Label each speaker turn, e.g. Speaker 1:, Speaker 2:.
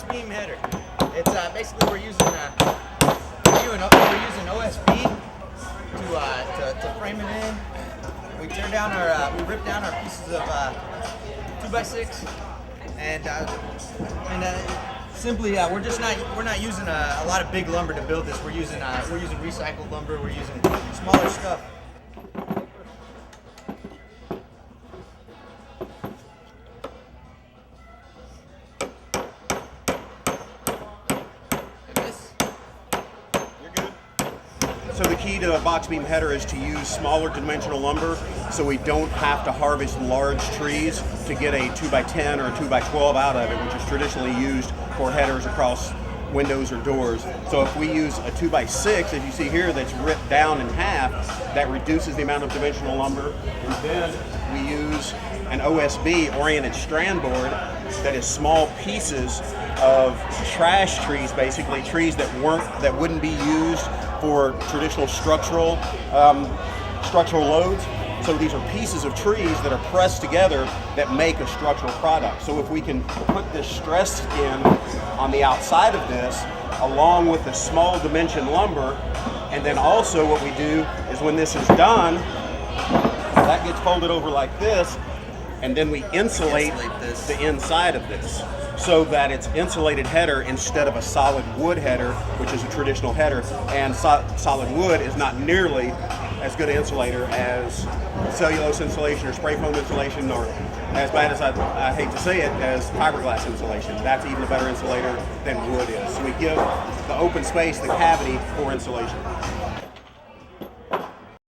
Speaker 1: box beam header. It's basically we're using OSB to frame it in. We rip down our pieces of 2x6, and simply we're not using a lot of big lumber to build this. We're using recycled lumber. We're using smaller stuff.
Speaker 2: So the key to a box beam header is to use smaller dimensional lumber, so we don't have to harvest large trees to get a 2x10 or a 2x12 out of it, which is traditionally used for headers across windows or doors. So if we use a 2x6, as you see here, that's ripped down in half, that reduces the amount of dimensional lumber. And then we use an OSB, oriented strand board, that is small pieces of trash trees, basically trees that wouldn't be used for traditional structural loads. So these are pieces of trees that are pressed together that make a structural product. So if we can put this stress skin on the outside of this, along with the small dimension lumber, and then also what we do is when this is done, that gets folded over like this, and then we insulate the inside of this, so that it's insulated header instead of a solid wood header, which is a traditional header. And solid wood is not nearly as good an insulator as cellulose insulation or spray foam insulation, or as bad as I hate to say it, as fiberglass insulation. That's even a better insulator than wood is. So we give the open space, the cavity, for insulation.